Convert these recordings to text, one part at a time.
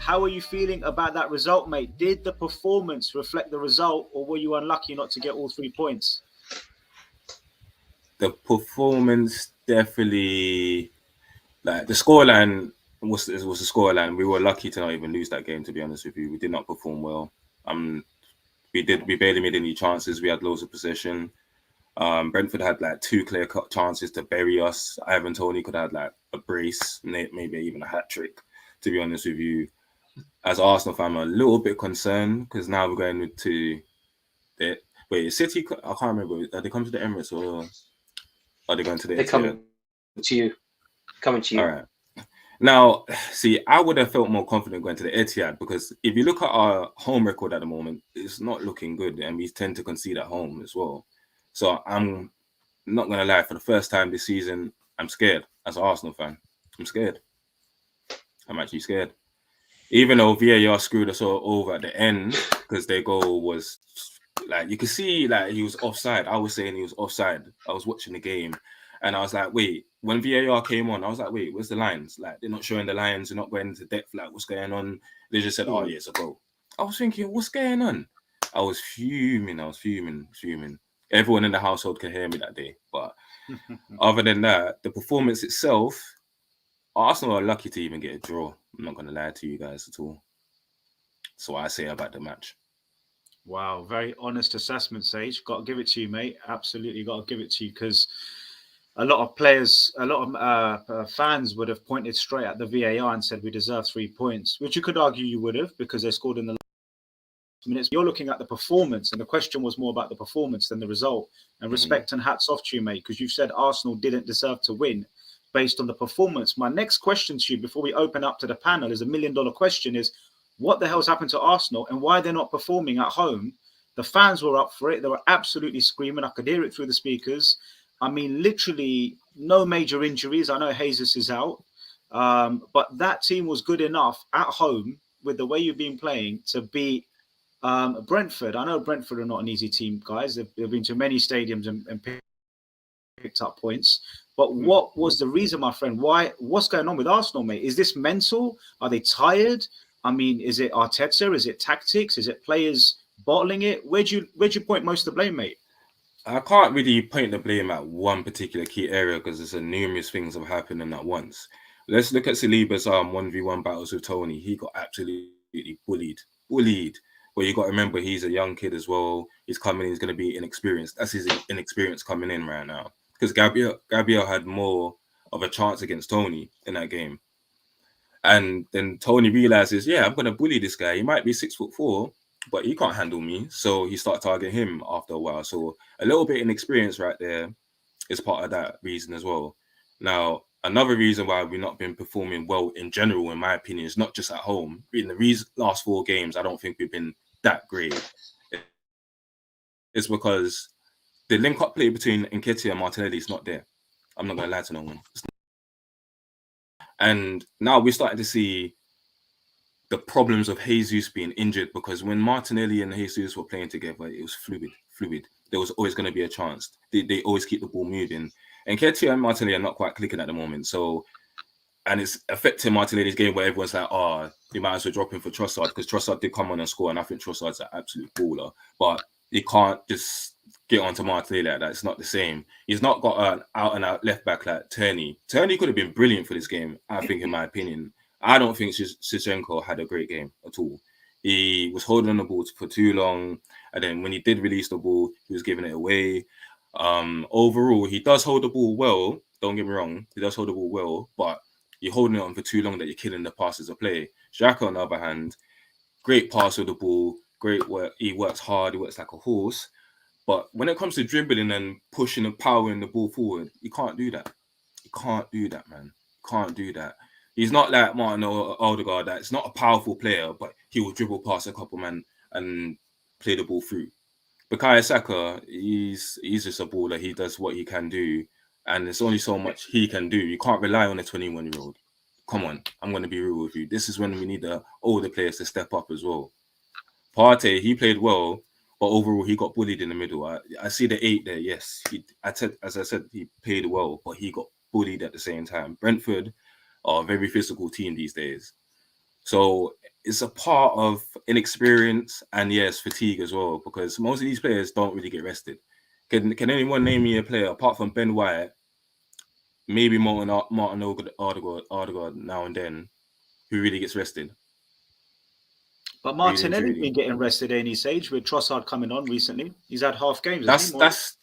How are you feeling about that result, mate? Did the performance reflect the result, or were you unlucky not to get all 3 points? The performance definitely, like the scoreline was the scoreline. We were lucky to not even lose that game. To be honest with you, we did not perform well. Um, we barely made any chances. We had loads of possession. Brentford had like two clear cut chances to bury us. Ivan Toney could have had like a brace, maybe even a hat trick. To be honest with you, as an Arsenal fan, I'm a little bit concerned because now we're going to the wait City. I can't remember. Are they coming to the Emirates or are they going to the They're Etihad? coming to you. Coming to you. All right. Now, see, I would have felt more confident going to the Etihad because if you look at our home record at the moment, it's not looking good, and we tend to concede at home as well. So I'm not gonna lie, for the first time this season, I'm scared as an Arsenal fan. I'm scared. I'm actually scared. Even though VAR screwed us all over at the end because their goal was like you could see like he was offside. I was saying he was offside. I was watching the game and I was like, wait, when VAR came on, I was like, wait, where's the lines? Like they're not showing the lines, they're not going into depth, like what's going on? They just said, oh yeah, it's a goal. I was thinking, what's going on? I was fuming, fuming. Everyone in the household could hear me that day. But other than that, the performance itself, Arsenal are lucky to even get a draw. I'm not gonna lie to you guys at all. That's what I say about the match. Wow, very honest assessment, Sage. Got to give it to you, mate. Absolutely got to give it to you because a lot of players, a lot of fans would have pointed straight at the VAR and said we deserve 3 points, which you could argue you would have because they scored in the last minutes. You're looking at the performance, and the question was more about the performance than the result. And Mm-hmm. respect and hats off to you, mate, because you've said Arsenal didn't deserve to win based on the performance. My next question to you before we open up to the panel is $1 million question: is what the hell's happened to Arsenal and why they're not performing at home? The fans were up for it. They were absolutely screaming. I could hear it through the speakers. I mean, literally no major injuries. I know Jesus is out. But that team was good enough at home with the way you've been playing to beat Brentford. I know Brentford are not an easy team, guys. They've been to many stadiums and picked up points. But what was the reason, my friend? Why? What's going on with Arsenal, mate? Is this mental? Are they tired? I mean, is it Arteta? Is it tactics? Is it players bottling it? Where'd you point most of the blame, mate? I can't really point the blame at one particular key area because there's a numerous things have happened in at once. Let's look at Saliba's 1v1 battles with Tony. He got absolutely bullied. But you got to remember he's a young kid as well. He's coming in, he's going to be inexperienced. That's his inexperience coming in right now. Because Gabriel had more of a chance against Tony in that game. And then Tony realizes, yeah, I'm going to bully this guy. He might be 6'4", but he can't handle me. So he started targeting him after a while. So a little bit inexperience right there is part of that reason as well. Now, another reason why we've not been performing well in general, in my opinion, is not just at home. In the last 4 games, I don't think we've been that great. It's because the link-up play between Nketiah and Martinelli is not there. I'm not going to lie to no one. And now we're starting to see the problems of Jesus being injured because when Martinelli and Jesus were playing together, it was fluid. There was always going to be a chance. They always keep the ball moving. And Nketiah and Martinelli are not quite clicking at the moment. So, and it's affecting Martinelli's game where everyone's like, oh, they might as well drop him for Trossard because Trossard did come on and score. And I think Trossard's an absolute baller. But you can't just get onto Martinelli like that. It's not the same. He's not got an out-and-out left-back like Turney. Turney could have been brilliant for this game, I think, in my opinion. I don't think Shevchenko had a great game at all. He was holding on the ball for too long. And then when he did release the ball, he was giving it away. Overall, he does hold the ball well. Don't get me wrong. He does hold the ball well. But you're holding it on for too long that you're killing the passes of play. Xhaka, on the other hand, great pass with the ball. Great work. He works hard. He works like a horse. But when it comes to dribbling and pushing and powering the ball forward, you can't do that. You can't do that, man. You can't do that. He's not like Martin or Odegaard. That's not a powerful player, but he will dribble past a couple men and play the ball through. Bukayo Saka, he's just a baller. He does what he can do, and there's only so much he can do. You can't rely on a 21-year-old. Come on, I'm going to be real with you. This is when we need the older players to step up as well. Partey, he played well, but overall he got bullied in the middle. I see the 8 there. Yes, as I said, he played well, but he got bullied at the same time. Brentford are a very physical team these days. So it's a part of inexperience and yes, fatigue as well, because most of these players don't really get rested. Can anyone name me a player apart from Ben White, maybe Martin Odegaard now and then, who really gets rested? But Really and Martinelli's truly. been getting rested at any stage with Trossard coming on recently. He's had half games, hasn't he? That's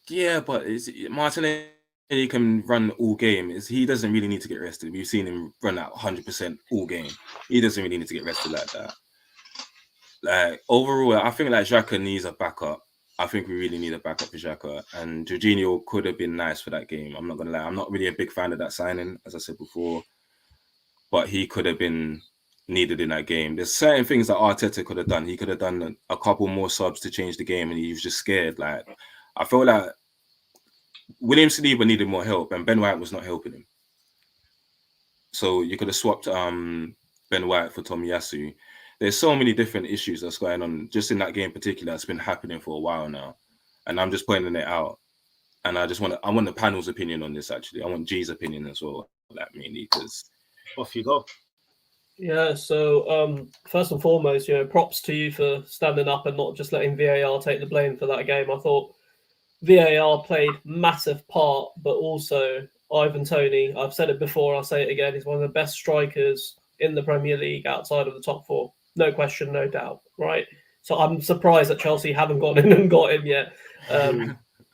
yeah, but Martinelli can run all game. He doesn't really need to get rested. We've seen him run out 100% all game. He doesn't really need to get rested like that. Like overall, I think like Xhaka needs a backup. I think we really need a backup for Xhaka, and Jorginho could have been nice for that game. I'm not gonna lie. I'm not really a big fan of that signing, as I said before, but he could have been needed in that game. There's certain things that Arteta could have done. He could have done a couple more subs to change the game, and he was just scared. Like I felt like William Saliba needed more help, and Ben White was not helping him. So you could have swapped Ben White for Tomiyasu. There's so many different issues that's going on just in that game in particular that's been happening for a while now, and I'm just pointing it out. And I want the panel's opinion on this. Actually, I want G's opinion as well. Like mainly because Off you go. Yeah, so first and foremost, props to you for standing up and not just letting VAR take the blame for that game. I thought VAR played massive part, but also Ivan Toney, I've said it before, I'll say it again, he's one of the best strikers in the Premier League outside of the top four. No question, no doubt, right? So I'm surprised that Chelsea haven't gone in and got him yet.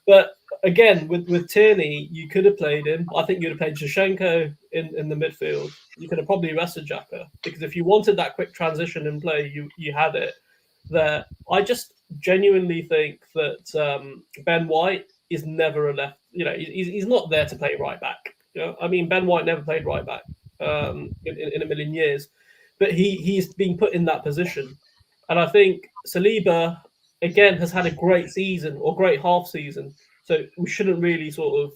But again, with Tierney, you could have played him. I think you'd have played Zinchenko in the midfield. You could have probably rested Xhaka, because if you wanted that quick transition in play, you had it there. I just genuinely think that Ben White is never a left. He's not there to play right back. I mean, Ben White never played right back in a million years, but he's being put in that position, and I think Saliba again has had a great season or great half season. So we shouldn't really sort of,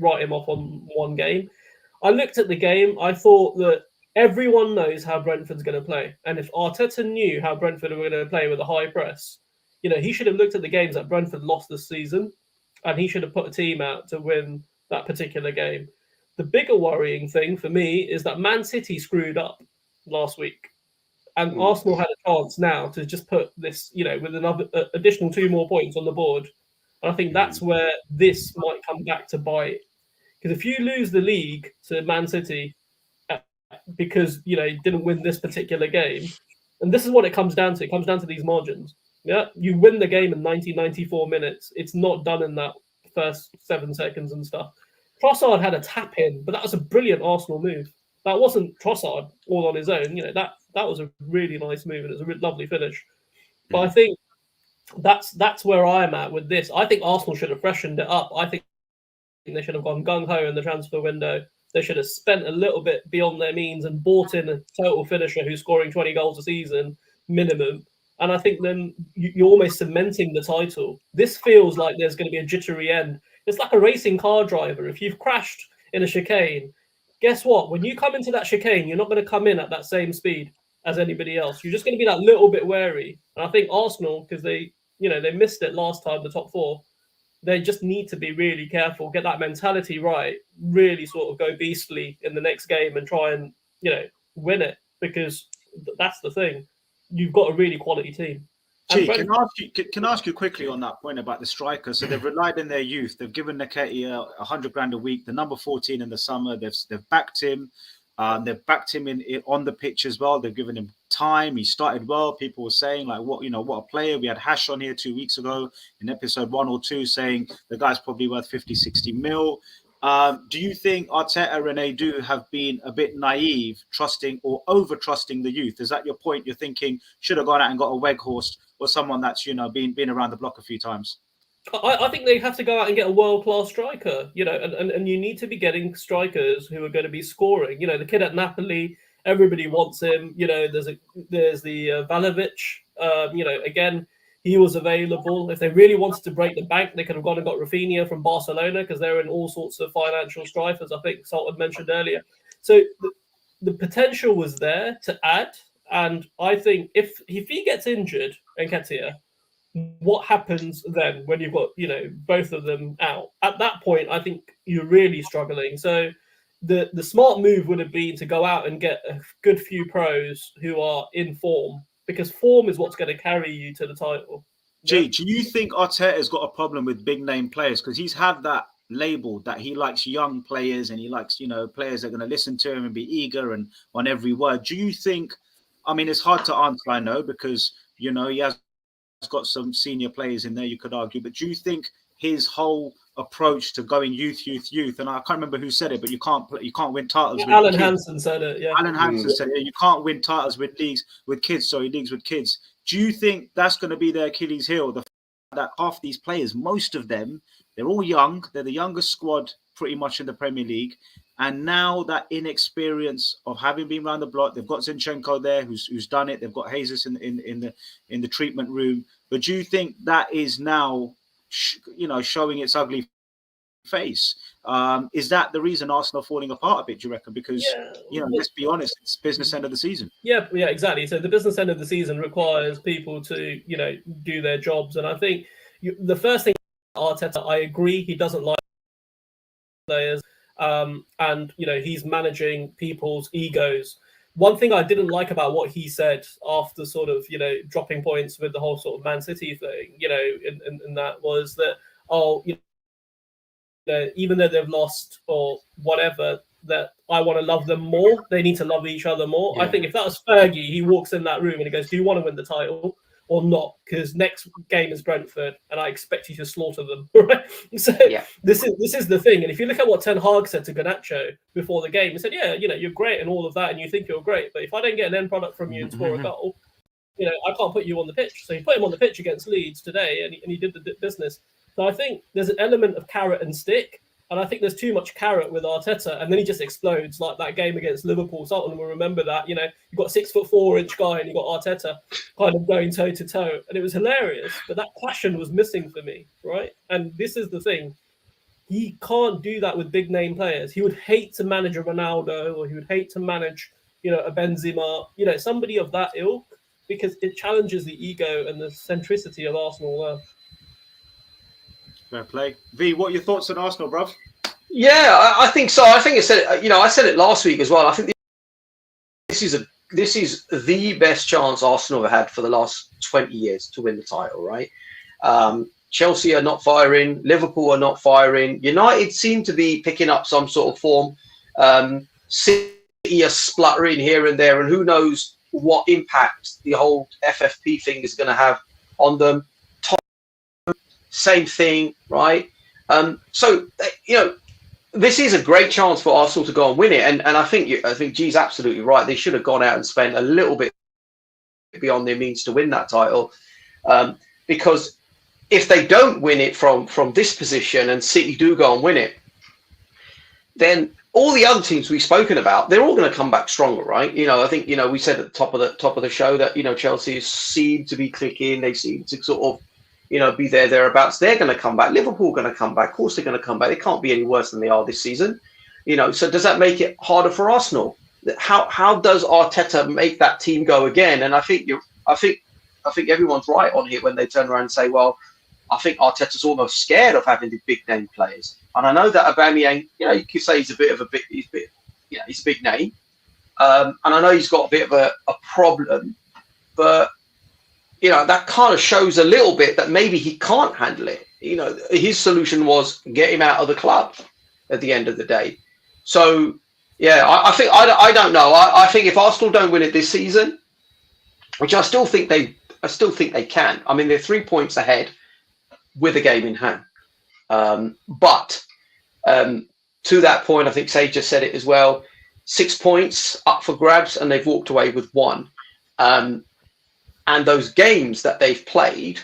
write him off on one game. I looked at the game. I thought that everyone knows how Brentford's going to play. And if Arteta knew how Brentford were going to play with a high press, he should have looked at the games that Brentford lost this season, and he should have put a team out to win that particular game. The bigger worrying thing for me is that Man City screwed up last week. And Arsenal had a chance now to just put this, with another additional 2 more points on the board. And I think that's where this might come back to bite. Because if you lose the league to Man City because, you didn't win this particular game, and this is what it comes down to. It comes down to these margins. Yeah, you win the game in 94 minutes. It's not done in that first 7 seconds and stuff. Trossard had a tap in, but that was a brilliant Arsenal move. That wasn't Trossard all on his own. That was a really nice move, and it was a lovely finish. But I think that's where I'm at with this. I think Arsenal should have freshened it up. I think they should have gone gung-ho in the transfer window. They should have spent a little bit beyond their means and bought in a total finisher who's scoring 20 goals a season minimum. And I think then you're almost cementing the title. This feels like there's going to be a jittery end. It's like a racing car driver. If you've crashed in a chicane, guess what? When you come into that chicane, you're not going to come in at that same speed as anybody else. You're just going to be that little bit wary. And I think Arsenal, because they missed it last time, the top 4, they just need to be really careful, get that mentality right, really sort of go beastly in the next game and try and, win it, because that's the thing. You've got a really quality team. Gee, can I ask you quickly on that point about the strikers? So they've relied on their youth. They've given Nketiah $100,000 a week, the number 14 in the summer. They've backed him. They've backed him in on the pitch as well. They've given him time. He started well. People were saying like, what a player. We had Hash on here 2 weeks ago in episode 1 or 2 saying the guy's probably worth 50, 60 mil. Do you think Arteta and Edu have been a bit naive, trusting or over trusting the youth? Is that your point? You're thinking should have gone out and got a Weghorst or someone that's been around the block a few times? I think they have to go out and get a world-class striker, and you need to be getting strikers who are going to be scoring. The kid at Napoli, everybody wants him. There's the Vlahovic. Again, he was available. If they really wanted to break the bank, they could have gone and got Rafinha from Barcelona, because they're in all sorts of financial strife, as I think Sultan mentioned earlier. So the potential was there to add, and I think if he gets injured, Nketiah, what happens then when you've got both of them out? At that point, I think you're really struggling. So the smart move would have been to go out and get a good few pros who are in form, because form is what's going to carry you to the title. G, do you think Arteta's got a problem with big name players? Because he's had that label that he likes young players and he likes, players that are going to listen to him and be eager and on every word. Do you think, I mean, it's hard to answer, I know, because, he has got some senior players in there, you could argue, but do you think his whole approach to going youth, and I can't remember who said it, but you can't win titles with Alan kids. Hansen said it, yeah. Alan Hansen said it, you can't win titles with leagues with kids. Do you think that's going to be their Achilles heel? The fact that half these players, most of them, they're all young. They're the youngest squad pretty much in the Premier League. And now that inexperience of having been around the block, they've got Zinchenko there who's done it. They've got Jesus in the treatment room. But do you think that is now, showing its ugly face? Is that the reason Arsenal are falling apart a bit, do you reckon? Because, let's be honest, it's business end of the season. Yeah, exactly. So the business end of the season requires people to, do their jobs. And I think the first thing, Arteta, I agree, he doesn't like players. And, he's managing people's egos. One thing I didn't like about what he said after sort of, dropping points with the whole sort of Man City thing, in that was that, even though they've lost or whatever, that I want to love them more. They need to love each other more. Yeah. I think if that was Fergie, he walks in that room and he goes, do you want to win the title or not? Because next game is Brentford and I expect you to slaughter them. Right? So this is the thing. And if you look at what Ten Hag said to Garnacho before the game, he said, you're great and all of that and you think you're great, but if I don't get an end product from you and score a goal, I can't put you on the pitch. So he put him on the pitch against Leeds today and he did the business. So I think there's an element of carrot and stick, and I think there's too much carrot with Arteta, and then he just explodes like that game against Liverpool. Someone will remember that. You've got a 6'4" guy, and you got Arteta kind of going toe to toe, and it was hilarious. But that passion was missing for me, right? And this is the thing: he can't do that with big name players. He would hate to manage a Ronaldo, or he would hate to manage, a Benzema, somebody of that ilk, because it challenges the ego and the centricity of Arsenal. Fair play. V, what are your thoughts on Arsenal, bruv? Yeah, I think so. I think I said it last week as well. I think this is the best chance Arsenal have had for the last 20 years to win the title, right? Chelsea are not firing. Liverpool are not firing. United seem to be picking up some sort of form. City are spluttering here and there, and who knows what impact the whole FFP thing is going to have on them. Same thing, right? So this is a great chance for Arsenal to go and win it, and I think G's absolutely right. They should have gone out and spent a little bit beyond their means to win that title, because if they don't win it from this position and City do go and win it, then all the other teams we've spoken about, they're all going to come back stronger, right? I think we said at the top of the show that Chelsea seem to be clicking. They seem to sort of be thereabouts. They're going to come back. Liverpool are going to come back. Of course, they're going to come back. They can't be any worse than they are this season. So does that make it harder for Arsenal? How does Arteta make that team go again? And I think everyone's right on here when they turn around and say, well, I think Arteta's almost scared of having the big name players. And I know that Aubameyang, you could say he's a big name. And I know he's got a bit of a problem, but that kind of shows a little bit that maybe he can't handle it. His solution was get him out of the club at the end of the day. So, I think I don't know. I think if Arsenal don't win it this season, which I still think they can. I mean, they're 3 points ahead with a game in hand. But to that point, I think Sage just said it as well. 6 points up for grabs, and they've walked away with one. And those games that they've played,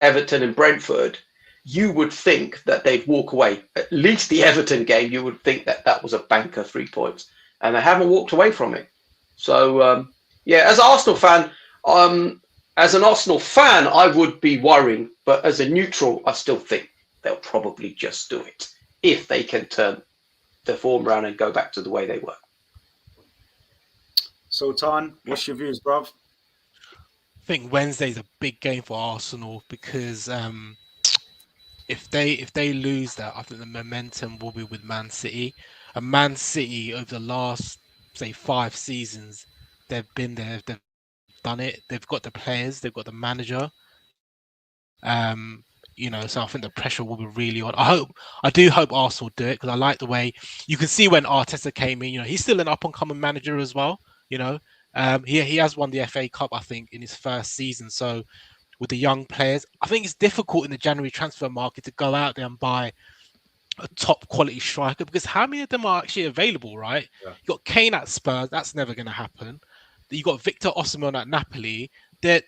Everton and Brentford, you would think that they'd walk away. At least the Everton game, you would think that was a banker 3 points. And they haven't walked away from it. So, as an Arsenal fan, I would be worrying. But as a neutral, I still think they'll probably just do it if they can turn the form around and go back to the way they were. Sultan, what's your views, bruv? I think Wednesday's a big game for Arsenal because if they lose that, I think the momentum will be with Man City. And Man City over the last, say, 5 seasons, they've been there, they've done it. They've got the players, they've got the manager. So I think the pressure will be really on. I do hope Arsenal do it, because I like the way you can see when Arteta came in. He's still an up and coming manager as well. He has won the FA Cup, I think, in his first season. So with the young players, I think it's difficult in the January transfer market to go out there and buy a top quality striker, because how many of them are actually available, right? Yeah. You got Kane at Spurs, that's never going to happen. You got Victor Osimhen at Napoli. Their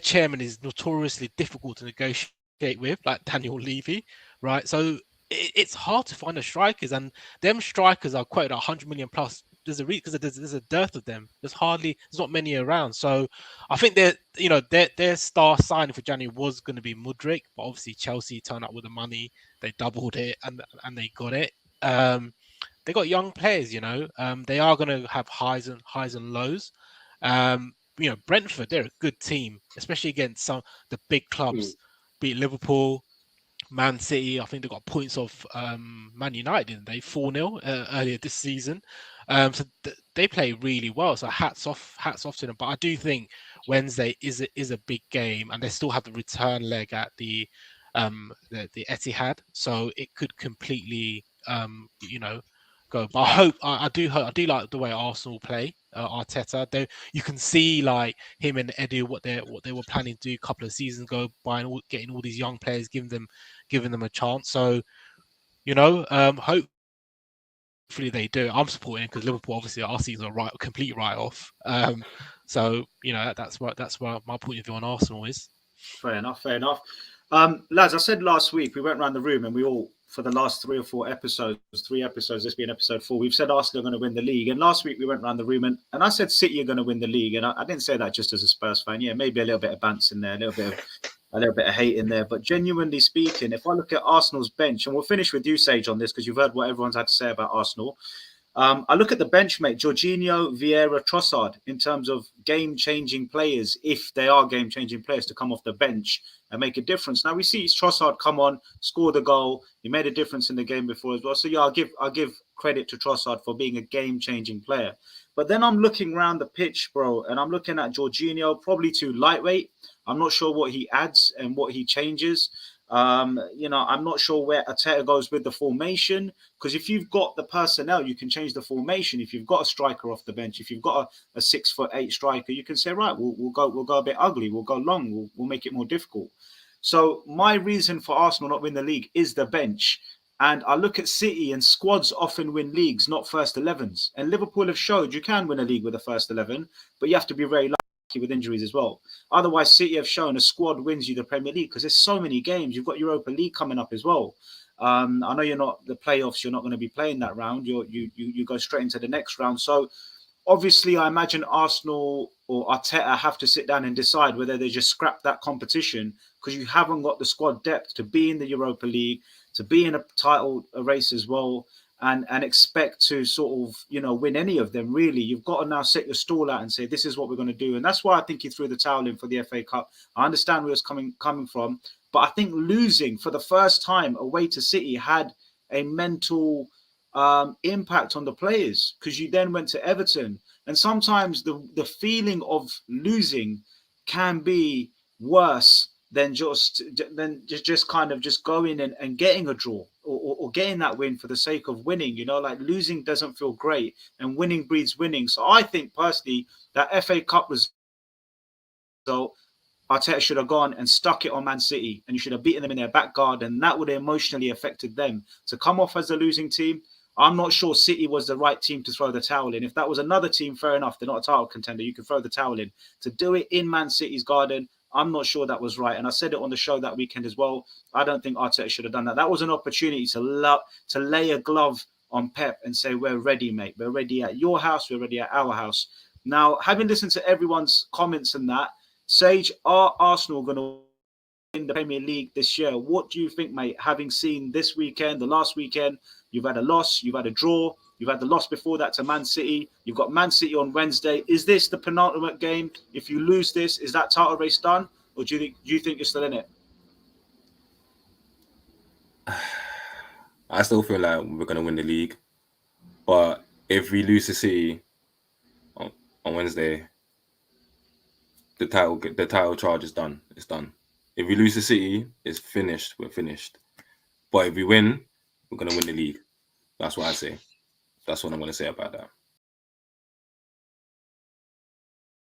chairman is notoriously difficult to negotiate with, like Daniel Levy, right? So it's hard to find the strikers, and them strikers are quoted at 100 million plus. There's a dearth of them. There's not many around. So I think their star signing for January was going to be Mudryk, but obviously Chelsea turned up with the money. They doubled it and they got it. They got young players, they are going to have highs and lows. Brentford, they're a good team, especially against the big clubs. Beat Liverpool, Man City. I think they got points off Man United, didn't they? 4-0 earlier this season. So they play really well. So hats off to them. But I do think Wednesday is a big game, and they still have the return leg at the Etihad. So it could completely go. But I do like the way Arsenal play. Arteta, you can see like him and Edu what they were planning to do a couple of seasons ago, getting all these young players, giving them a chance. So hopefully they do. I'm supporting, because Liverpool, obviously our seasons are complete write off. So that's where my point of view on Arsenal is. Fair enough. Lads, I said last week we went around the room and we all, for the last 3 episodes, this being episode 4, we've said Arsenal are going to win the league. And last week we went around the room and I said City are going to win the league. And I didn't say that just as a Spurs fan. Yeah, maybe a little bit of bants in there, a little bit of hate in there. But genuinely speaking, if I look at Arsenal's bench, and we'll finish with you, Sage, on this, because you've heard what everyone's had to say about Arsenal. I look at the bench, mate, Jorginho, Vieira, Trossard, in terms of game-changing players, if they are game-changing players, to come off the bench and make a difference. Now, we see Trossard come on, score the goal. He made a difference in the game before as well. So, yeah, I'll give credit to Trossard for being a game-changing player. But then I'm looking around the pitch, bro, and I'm looking at Jorginho, probably too lightweight. I'm not sure what he adds and what he changes. I'm not sure where Arteta goes with the formation, because if you've got the personnel, you can change the formation. If you've got a striker off the bench, if you've got a 6'8" striker, you can say, right, we'll go a bit ugly, we'll go long, we'll make it more difficult. So my reason for Arsenal not win the league is the bench. And I look at City, and squads often win leagues, not first 11s. And Liverpool have showed you can win a league with a first 11, but you have to be very lucky with injuries as well. Otherwise, City have shown a squad wins you the Premier League, because there's so many games. You've got Europa League coming up as well. I know you're not the playoffs. You're not going to be playing that round. You go straight into the next round. So obviously, I imagine Arsenal or Arteta have to sit down and decide whether they just scrap that competition, because you haven't got the squad depth to be in the Europa League, to be in a title race as well, and expect to sort of, win any of them, really. You've got to now set your stall out and say, this is what we're going to do. And that's why I think he threw the towel in for the FA Cup. I understand where it's coming from, but I think losing for the first time away to City had a mental impact on the players, because you then went to Everton. And sometimes the feeling of losing can be worse than just kind of just going and getting a draw or getting that win for the sake of winning. Like, losing doesn't feel great, and winning breeds winning. So I think personally that FA Cup result, Arteta should have gone and stuck it on Man City, and you should have beaten them in their back garden, and that would have emotionally affected them. To come off as a losing team, I'm not sure City was the right team to throw the towel in. If that was another team, fair enough, they're not a title contender, you can throw the towel in. To do it in Man City's garden, I'm not sure that was right. And I said it on the show that weekend as well. I don't think Arteta should have done that. That was an opportunity to lay a glove on Pep and say, we're ready, mate. We're ready at your house. We're ready at our house. Now, having listened to everyone's comments and that, Sage, are Arsenal going to win the Premier League this year? What do you think, mate? Having seen this weekend, the last weekend, you've had a loss, you've had a draw, you've had the loss before that to Man City. You've got Man City on Wednesday. Is this the penultimate game? If you lose this, is that title race done? Or do you think you're still in it? I still feel like we're going to win the league. But if we lose to City on Wednesday, the title charge is done. It's done. If we lose to City, it's finished. We're finished. But if we win, we're going to win the league. That's what I say. That's what I'm going to say about that.